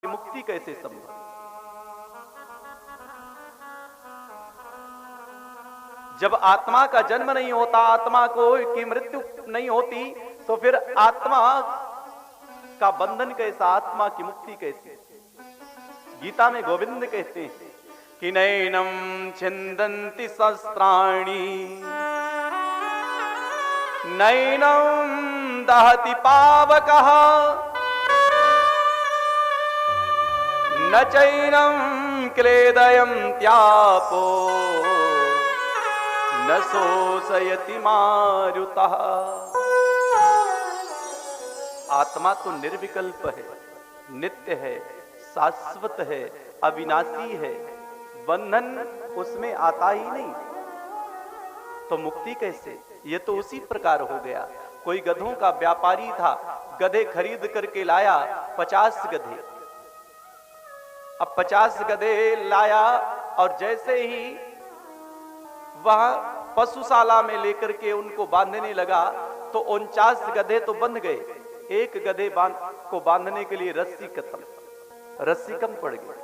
मुक्ति कैसे संभव? जब आत्मा का जन्म नहीं होता, आत्मा को की मृत्यु नहीं होती, तो फिर आत्मा का बंधन कैसा, आत्मा की मुक्ति कैसी? गीता में गोविंद कहते हैं कि नैनम छिंदन्ति शस्त्राणि नैनम दहति पावकः न चैनम क्लेदयन्त्यापो न शोषयति मारुतः। आत्मा तो निर्विकल्प है, नित्य है, शाश्वत है, अविनाशी है, बंधन उसमें आता ही नहीं, तो मुक्ति कैसे? ये तो उसी प्रकार हो गया। कोई गधों का व्यापारी था, गधे खरीद करके लाया 50 गधे। अब 50 गधे लाया और जैसे ही वह पशुशाला में लेकर के उनको बांधने लगा तो 49 गधे तो बंध गए, एक गधे को बांधने के लिए रस्सी खत्म, रस्सी कम पड़ गई।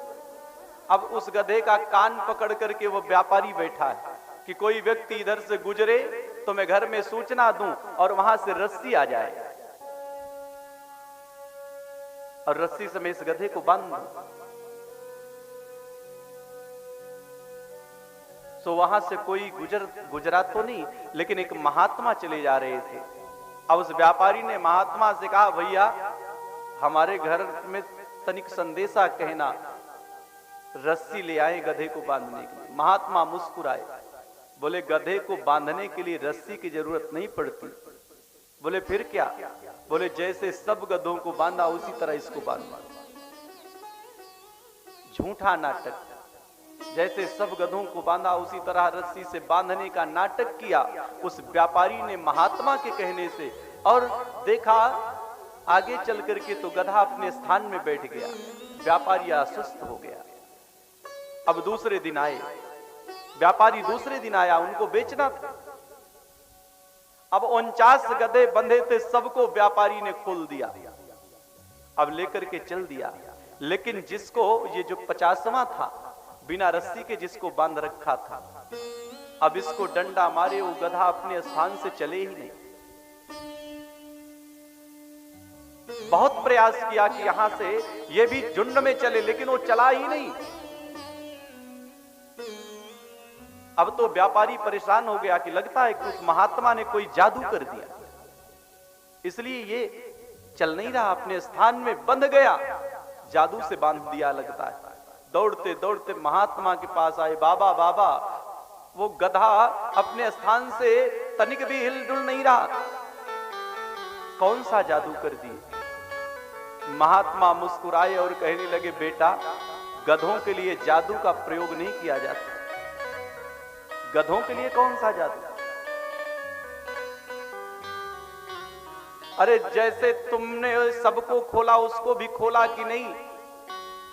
अब उस गधे का कान पकड़ करके वो व्यापारी बैठा है कि कोई व्यक्ति इधर से गुजरे तो मैं घर में सूचना दूं और वहां से रस्सी आ जाए और रस्सी से मैं इस गधे को बांध दूं। तो वहां से कोई गुजरा तो नहीं, लेकिन एक महात्मा चले जा रहे थे। अब उस व्यापारी ने महात्मा से कहा, भैया हमारे घर में तनिक संदेशा कहना, रस्सी ले आए गधे को बांधने के लिए। महात्मा मुस्कुराए, बोले गधे को बांधने के लिए रस्सी की जरूरत नहीं पड़ती। बोले फिर क्या? बोले जैसे सब गधों को बांधा उसी तरह इसको बांधना। झूठा नाटक, जैसे सब गधों को बांधा उसी तरह रस्सी से बांधने का नाटक किया उस व्यापारी ने महात्मा के कहने से, और देखा आगे चल करके तो गधा अपने स्थान में बैठ गया, व्यापारी अस्वस्थ हो गया। अब दूसरे दिन आए व्यापारी, दूसरे दिन आया, उनको बेचना था। अब 49 गधे बंधे थे, सबको व्यापारी ने खोल दिया, अब लेकर के चल दिया। लेकिन जिसको ये जो 50वां था बिना रस्सी के जिसको बांध रखा था, अब इसको डंडा मारे वो गधा अपने स्थान से चले ही नहीं। बहुत प्रयास किया कि यहां से ये भी झुंड में चले, लेकिन वो चला ही नहीं। अब तो व्यापारी परेशान हो गया कि लगता है कि उस महात्मा ने कोई जादू कर दिया, इसलिए ये चल नहीं रहा, अपने स्थान में बंध गया, जादू से बांध दिया लगता है। दौड़ते दौड़ते महात्मा के पास आए, बाबा बाबा वो गधा अपने स्थान से तनिक भी हिलडुल नहीं रहा, कौन सा जादू कर दिए? महात्मा मुस्कुराए और कहने लगे, बेटा गधों के लिए जादू का प्रयोग नहीं किया जाता। गधों के लिए कौन सा जादू? अरे जैसे तुमने सबको खोला उसको भी खोला कि नहीं?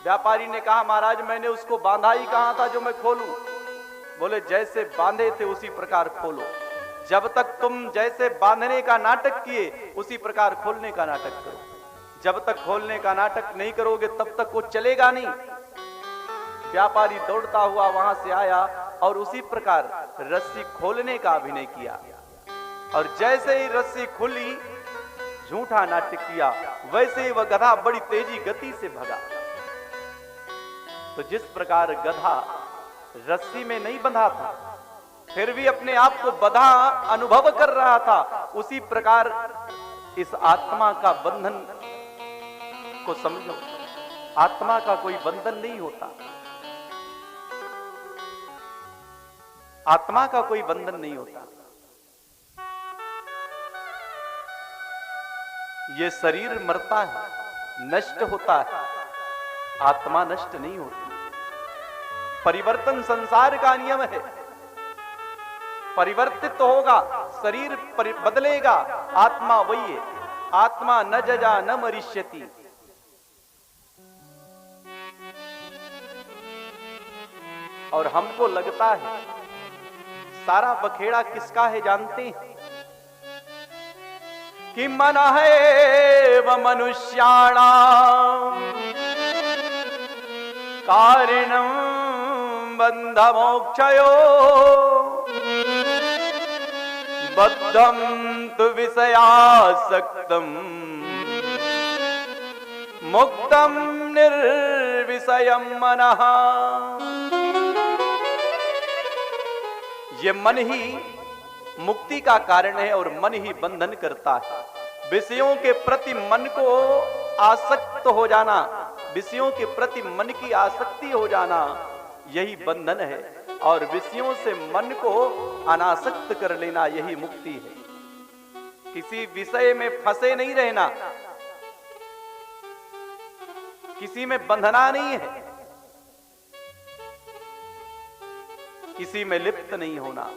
व्यापारी ने कहा, महाराज मैंने उसको बांधा ही कहां था जो मैं खोलूं? बोले जैसे बांधे थे उसी प्रकार खोलो। जब तक तुम जैसे बांधने का नाटक किए उसी प्रकार खोलने का नाटक करो। जब तक खोलने का नाटक नहीं करोगे तब तक वो चलेगा नहीं। व्यापारी दौड़ता हुआ वहां से आया और उसी प्रकार रस्सी खोलने का अभिनय किया, और जैसे ही रस्सी खुली, झूठा नाटक किया, वैसे ही वह गधा बड़ी तेजी गति से भगा। तो जिस प्रकार गधा रस्सी में नहीं बंधा था, फिर भी अपने आप को बंधा अनुभव कर रहा था, उसी प्रकार इस आत्मा का बंधन को समझो। आत्मा का कोई बंधन नहीं होता, आत्मा का कोई बंधन नहीं होता। ये शरीर मरता है, नष्ट होता है, आत्मा नष्ट नहीं होती। परिवर्तन संसार का नियम है, परिवर्तित तो होगा, शरीर बदलेगा, आत्मा वही है। आत्मा न जजा न मरिष्यति। और हमको लगता है सारा बखेड़ा किसका है जानते हैं? कि मन है व मनुष्याणाम कारणं बन्धमोक्षयो बद्धं तु विषयासक्तं मुक्तं निर्विषयं मनः। ये मन ही मुक्ति का कारण है और मन ही बंधन करता है। विषयों के प्रति मन को आसक्त हो जाना, विषयों के प्रति मन की आसक्ति हो जाना, यही बंधन है। और विषयों से मन को अनासक्त कर लेना, यही मुक्ति है। किसी विषय में फंसे नहीं रहना, किसी में बंधना नहीं है, किसी में लिप्त नहीं होना।